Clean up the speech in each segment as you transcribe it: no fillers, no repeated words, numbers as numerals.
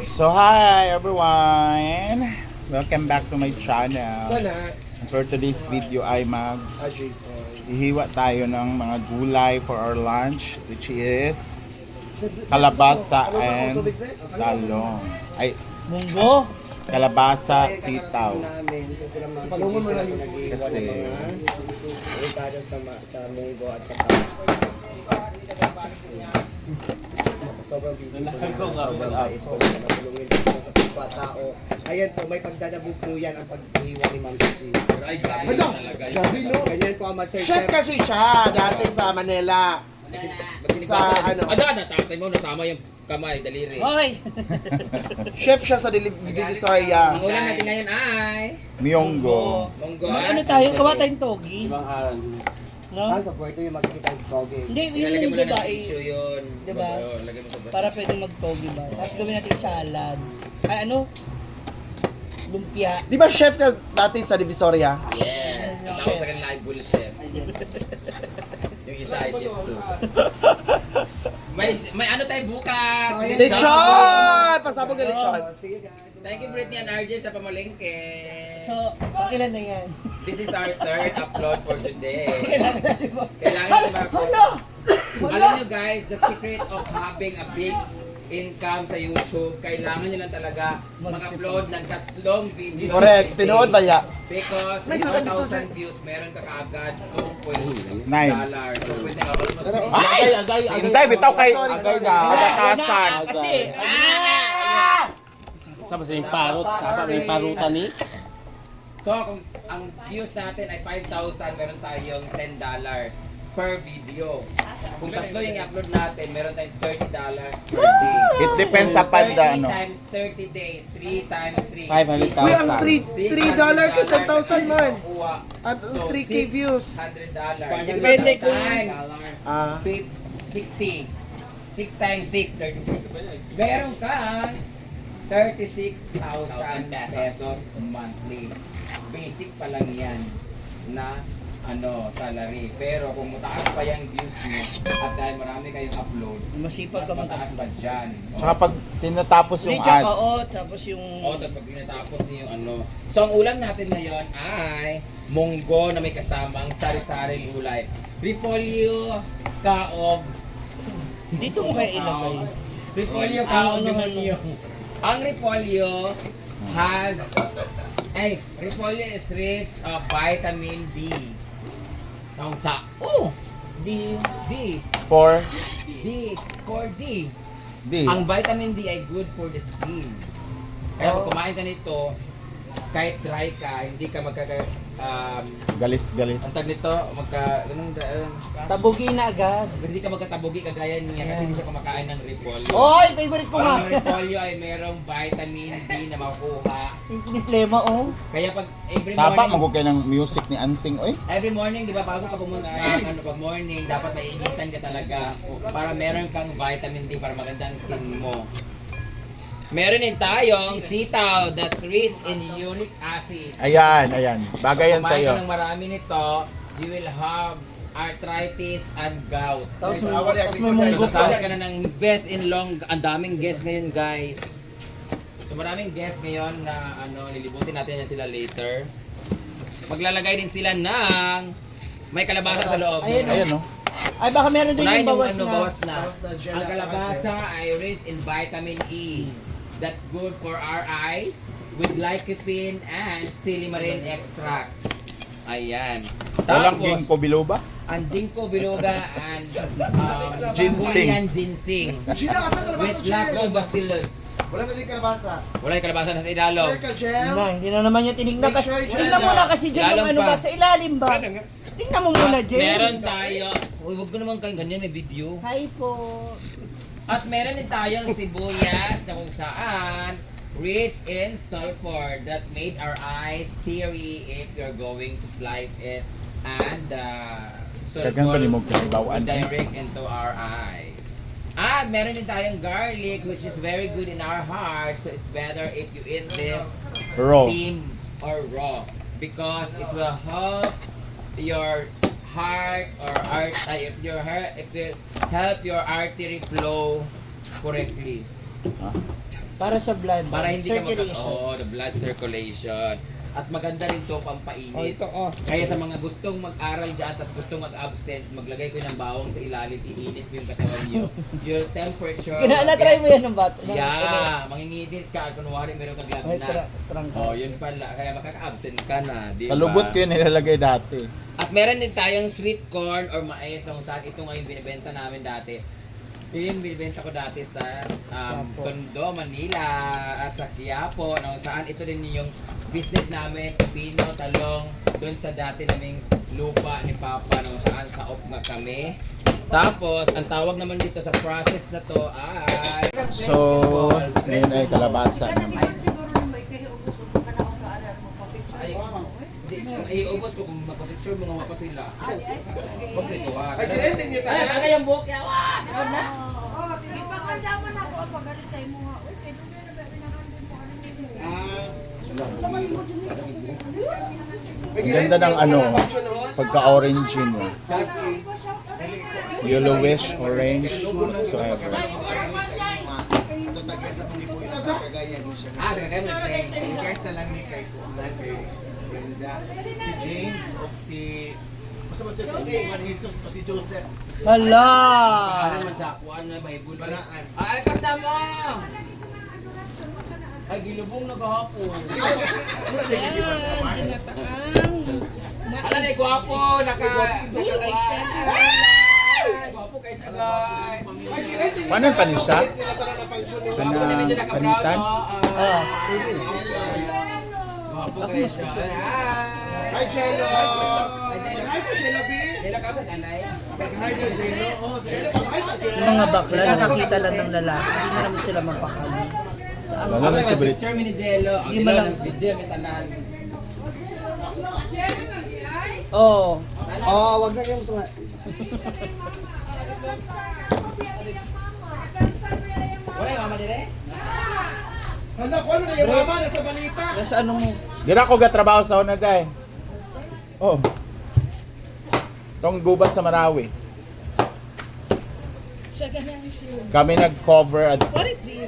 So hi everyone! Welcome back to my channel. For today's video ay hihiwa tayo ng mga gulay for our lunch, which is kalabasa and talong. Ay, munggo? kalabasa, sitaw. Kasi sa munggo at saka sobrang busy po sobrang bait po na matulungin po sa kapwa-tao. Ayan po, may pagdadabos po yan ang paghihiwa ni Ma'am Gigi. Ay, grabe talaga yun. Grabe no? Ganyan po ang Master Chef kasi siya dati sa Manila. Sa ano? Natatay mo, nasama yung kamay, daliri. Hoy! Chef siya sa Divisoria. Ang ulam natin ngayon ay miyonggo. munggo. Ano tayo? Gawa tayong togi. Ibang araw. No? Sa Puerto yung makikita yung toge. Hindi, yun Ilalagay yung mo lang ng babae. tissue yun. Diba? Lagay mo sa basa. Para pwedeng mag-togi ba? Tapos gawin natin salad. Ay ano? Lumpia. Di ba chef ka dati sa Divisoria? Yes. Tapos sa kanila ay bull chef. Yung isa ay chef soup. May ano tayo bukas? Lechon! Pasabog na lechon. See you guys. Thank you Britney and Arjen sa pamalengke. So, pakilan na yan. This is our third upload for today. Kailangan natin mo. Kailangan natin Alam nyo guys, the secret of having a big income sa YouTube, kailangan nyo lang talaga mag-upload ng 3 videos. Correct. Tinood ba ya? Because May sa sulat dito, 1,000 views, meron ka kaagad $2.9. Nine. So pwede ka almost Ay! Hintay, bitaw kay abatasan. Kasi, Sama sa yung parot, sama may parutan ni. So kung ang views natin ay 5,000, meron tayong $10 per video. Kung tatlo yung upload natin, meron tayong $30 per day. It depends sa 30 panda, ano. times 30 days, 3 times 3. 500,000. Uy, ang $3 ka, 10,000 man. At So, 3K views. $600. Depende kung- Times Ah. 60. 6 times 6, 36. Meron kang 36,000 pesos monthly. Basic pa lang yan na salary. Pero kung mataas pa yung views mo at dahil marami kayong upload, masipag mas ka mataas pa dyan. Tsaka pag tinatapos yung Hindi ka ads, tapos yung... Tapos pag tinatapos niyo yung So ang ulam natin ngayon ay munggo na may kasamang sari-sari gulay. Repolyo, kaog, Dito mo kaya ilagay. repolyo, kaog, demonyo. Ang repolyo repolyo is rich of vitamin D. Ang sa D for for D. D. Ang vitamin D ay good for the skin. Kaya kung kumain ka nito, kahit dry ka, hindi ka Galis-galis. ang tag nito, Tabugi na agad. hindi ka magkatabugi kagaya niya kasi hindi siya kumakain ng repolyo. Oy, favorite ko nga. Ang repolyo ay merong vitamin D na makukuha. Yung problema, oh. Kaya pag Saba, magod kayo ng music ni Ansing, oy. every morning, di ba, bago ka pumunta, pag morning, dapat naiinitan ka talaga para meron kang vitamin D para maganda ang skin mo. Meron din tayong sitaw that's rich in uric acid. Ayan. Bagay yan Kumain sa'yo. ka ng marami nito, you will have arthritis and gout. Tapos may munggo Sasali pa. ka na ng best in long, ang daming guests ngayon guys. So maraming guests ngayon na nilibutin natin yan sila later. Maglalagay din sila ng may kalabasa sa loob. Ayun, Ayan, no? Ay, baka meron din Unahin yung bawas na. bawas na. Ang kalabasa ay rich in vitamin E. That's good for our eyes with lycopene and silimarin extract. Ayan. Walang Tapos, ginkgo biloba? ang ginkgo biloba and Ginseng. Korean ginseng Gina, asan with lactobacillus. Wala na rin kalabasa. Wala yung kalabasa na sa ilalo. Sure ka, Jel? Hindi na naman niya tinignan kasi. Make sure, Tingnan mo na kasi dyan yung Ilalim ano pa. ba, sa ilalim ba? Tingnan mo muna, Jen. Meron tayo. Uy, wag ko naman kayong ganyan, may video. Hi po. At meron din tayong sibuyas na kung saan rich in sulfur that made our eyes teary if you're going to slice it and Dagan ba ni mo kinibawaan? direct into our eyes. At meron din tayong garlic which is very good in our heart, so it's better if you eat this Raw. steam or raw because it will help your heart or if your heart, if it help your artery flow correctly. Para sa blood Para hindi circulation. the blood circulation. At maganda rin to pampainit. Kaya sa mga gustong mag-aral dyan, tapos gustong mag-absent, maglagay ko ng bawang sa ilalim, iinit ko yung katawan nyo. Yung temperature. Na-try mo yan ng bata? Yeah, mangingitit ka. Kunwari meron kang Ay, lagnat. trangkas. Oh, yun pala. Kaya makaka-absent ka na. Di Sa ba? lubot ko yun nilalagay dati. At meron din tayong sweet corn or mais kung saan ito ngayon binibenta namin dati. Yun yung binibenta ko dati sa Tondo, Manila at sa Quiapo. Kung saan ito din yung business namin, pino, talong, doon sa dati naming lupa ni Papa kung saan sa op nga kami. Tapos, ang tawag naman dito sa process na to ay... So, ngayon ay kalabasa naman. Ay, iubos ko kung mapapicture mo nga pa sila. Huwag nito ha. Ay, dinitin nyo Ay, tayo. saka yung buhok niya. Wah! Ganun na. Ipag-andaman ako ang pag-arisay mo nga. Uy, kaya doon na ba pinakandun mo ano nito? Ang ganda ng ano, pagka-orange niya. Yellowish, orange, whatsoever. Ah, kagaya mo nag-say. Regards na lang ni kay Kuhan, kay Brenda, si James o si... Basta mo ito si Juan Jesus o si Joseph Hala! Ano naman sa kuan na Bible. Balaan. Ay, kasta mo! Ay, gilubong na kahapon. Ano na yung ibang samahan? Ala na, gwapo! Naka-guys siya. Gwapo kayo siya, guys. Paano yung panisya? Gwapo na medyo naka-brown, Panitan? no? Ah, Gwapo kayo siya. Hi, Jello! Hi sa Jello B. Jello ka ba, nanay? Hi, Jello. Oh, sa Jello. Hi, sa Jello. yung mga bakla, nakakita lang ng lalaki. Hindi na naman sila mapakali. Lalo na sa Brit. Picture mi ni Jello. Ang Hindi ilo malang- ng video, may tanan. Oo. Oh, wag na kayong suma. Wala yung mama dire? Hala, kung ano na yung mama nasa balita? Nasa ano mo? Dira ko gatrabaho sa Onaday. Oh. Tong gubat sa Marawi. Kami nag-cover at What is this?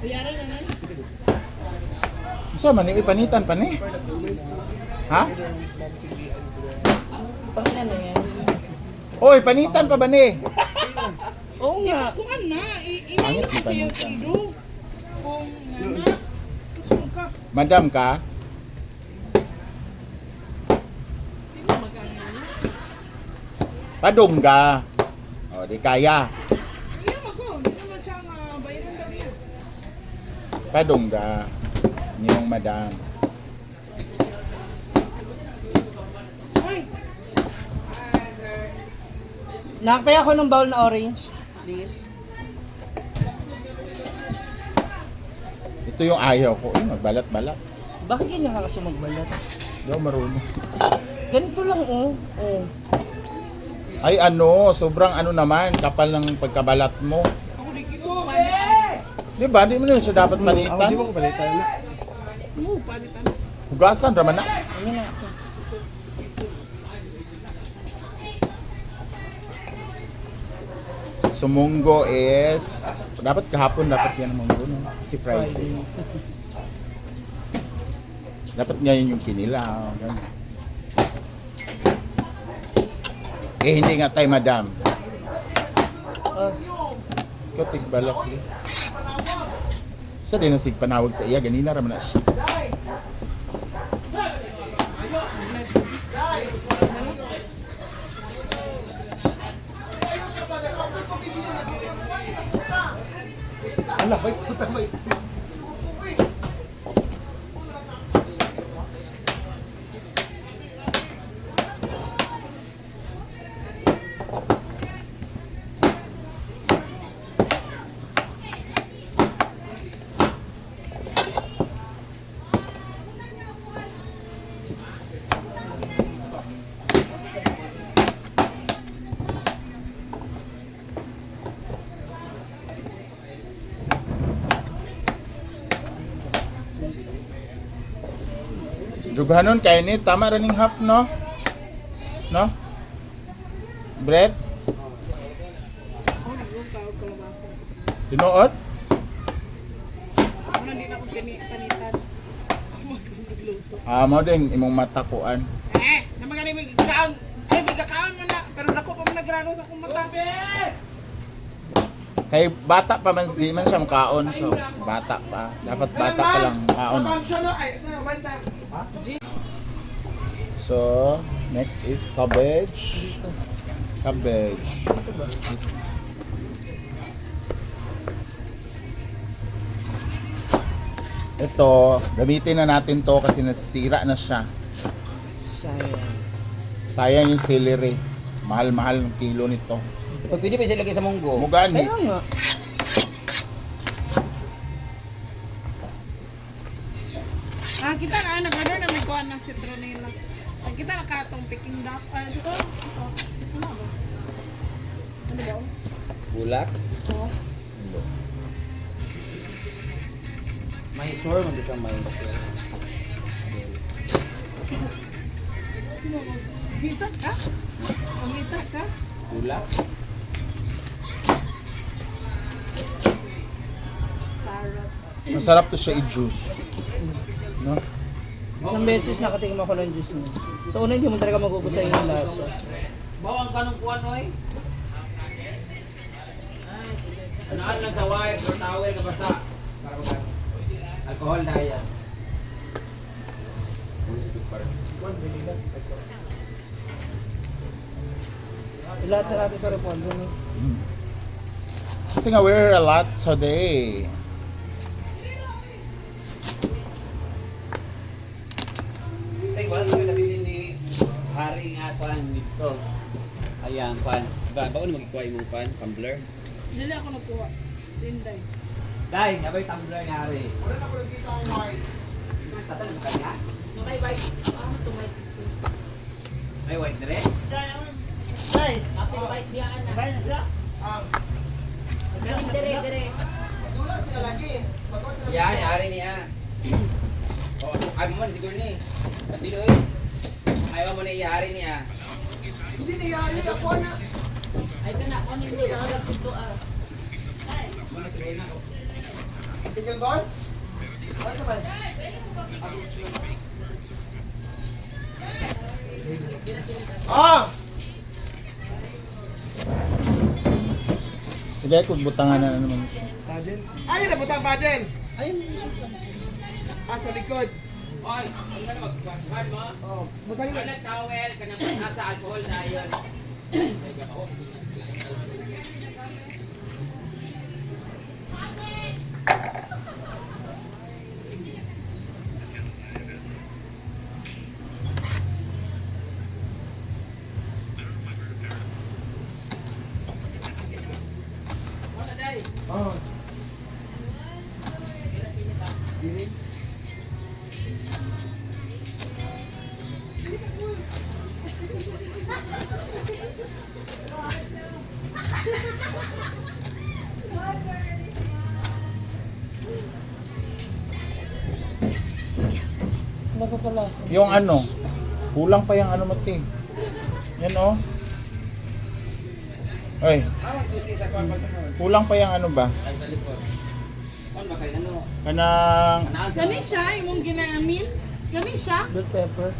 Bayaran na na. so man ipanitan pa ni. Ha? Pang ano yan? Oy, panitan pa ba ni? Oo nga. Kuan na, Pangit imayin di kasi yung panitan. sido. Kung nana, gusto ka, Madam ka? di mo magkano. Padung ka. O, di kaya. Iya ako, hindi naman siya bayaran daw yan. Padung ka. Niyong madam. Ay, Nakapay ako ng bowl na orange. Please. Ito yung ayaw ko. Ay, magbalat-balat. Bakit ganyan ka kasi magbalat? Hindi ako marunong. Ganito lang oh. Oh. Ay ano, sobrang ano naman, kapal ng pagkabalat mo. ako di ko, panitan. Di ba? Di mo na siya dapat palitan. ko balita na. Oo, panitan. Hugasan, raman na. Ayan na. Sumunggo is, dapat kahapon dapat yan ang munggo, no? Kasi Friday. Dapat ngayon yung kinilaw. Ganun. Eh, hindi nga tayo, madam. Ikaw, tigbalak. Sa din ang sigpanawag sa iya, ganina raman na siya. Hala, may puta may. Jughanon kay ni, tama rin yung half, no? No? Bread? Tinuod? Mo din imong matakuan. Namagani may kaon. Ay, may kakaon man na. Pero dako pa man nagrano sa akong mata. Kay bata pa man, di man siya makaon. So, bata pa. Dapat bata pa lang kaon. So, next is cabbage. Cabbage. Ito, gamitin na natin to kasi nasira na siya. Sayang. Sayang yung celery. Mahal-mahal ng kilo nito. Pag pwede pa ilagay sa munggo. Mugani. Kaya nga. Kita na nag-order na may kuha ng citronella. Kita na katong Peking duck. Ito. Ano ba? Ano ba? Bulak. Oo. May sure man dito may sure. Hita ka? Ang hita ka? Bulak. Carrot. Masarap to siya i-juice. No? Isang beses nakatingin ako ng juice mo. So una hindi mo talaga magugustuhan yung lasa. Bawang kanong kuan oy. Anaan lang sa wipe or towel ka basa. Para ba? Alcohol daya. Lahat na natin ito repon. Kasi nga we're a lot today. Ay, wala naman nabili ni Hari nga kwan dito. Ayan, kwan. Ba, bago na magkuha yung kwan, tumbler. Dili ako nagkuha. Si Inday. Dahil, nabay tumbler ni Hari. Wala na ko nagkita ang white. Sa tanong ka niya? May white. Ano to white? May white na rin? Apple white biyaan na. Dire. Dula sila lagi. Pagod sila. Yan, ari niya. Oh, ay mo na siguro ni. Pati oy. Ayaw mo na ihari niya. Hindi na yari ako na. Ay kana ko hindi ako dito ah. Tingnan doon. Ano ba? Ah! Hindi ko butangan na naman siya. Ayun na butang paddle. Ayun. Sa likod. Oy, ang kana magkuan mo. Oh, butang yun. Wala towel kana basa sa alcohol dayon. Ay gabaw. Oh. Ano pa pala? Yung ano, kulang pa yung ano mo, te. Yan oh. Ay, Awang susi sa kuan pa. kulang pa yung ano ba? Ang sa likod. Kuan ba kay ano? Kanang Kanaan sa Gani siya imong ginaamin? Gani siya? Black pepper.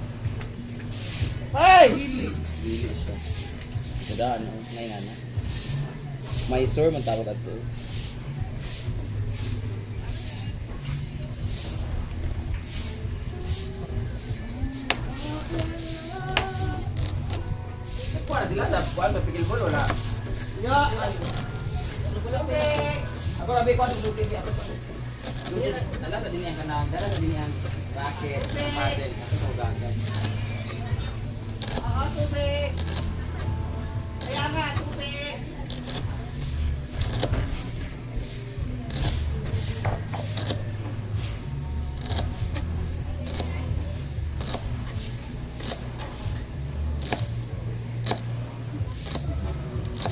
dili siya. Sada ano, nay nana. May sure man tawag ato. Kuan na sila sa kuan ba pikil bol wala. Ya. Ako rabi ko ang susi ako. Dala sa dinyan kanang, dala sa dinyan racket, paddle, sa ugagan. Ah, tubig. Kaya nga, tubig.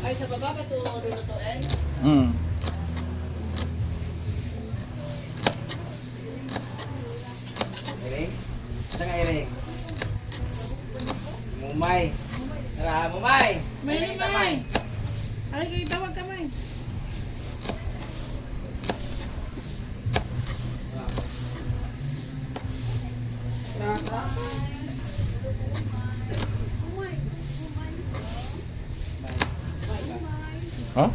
Ay, sa baba ba ito lulutuin? Ireng? Saan nga ireng? Mumay. Tara, bumay! May kamay. Ay, kayo tawag kamay. Huh?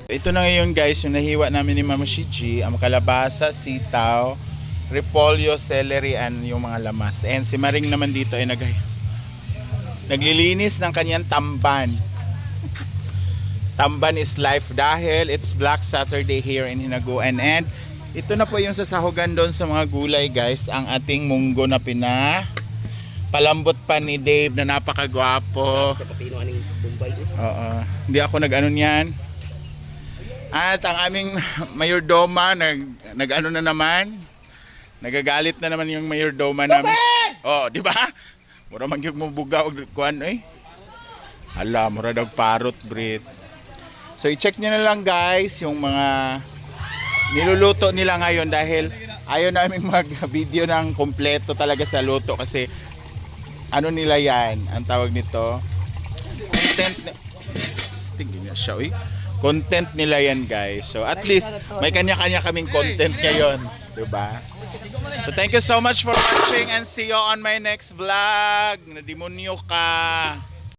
Ito na ngayon guys, yung nahiwa namin ni Mama Shiji, ang kalabasa, sitaw, repolyo, celery, and yung mga lamas. And si Maring naman dito ay naglilinis ng kanyang tamban. Tamban is life dahil it's Black Saturday here in Hinaguan. And ito na po yung sasahugan doon sa mga gulay guys, ang ating munggo na palambot pa ni Dave na napakagwapo. Sa Papino aning Bombay. Oo. Hindi ako nag-ano niyan. At ang aming mayordoma nag-ano na naman. Nagagalit na naman yung mayordoma namin. Oh, di ba? Mura man gyud mo buga og kuan eh. Hala, mura dag parot, Brit. So i-check niyo na lang guys yung mga niluluto nila ngayon dahil ayaw namin mag-video ng kompleto talaga sa luto kasi ano nila yan, ang tawag nito content nila yan guys. So at least may kanya-kanya kaming content ngayon, diba? So thank you so much for watching and see you on my next vlog. Nadimonyo ka.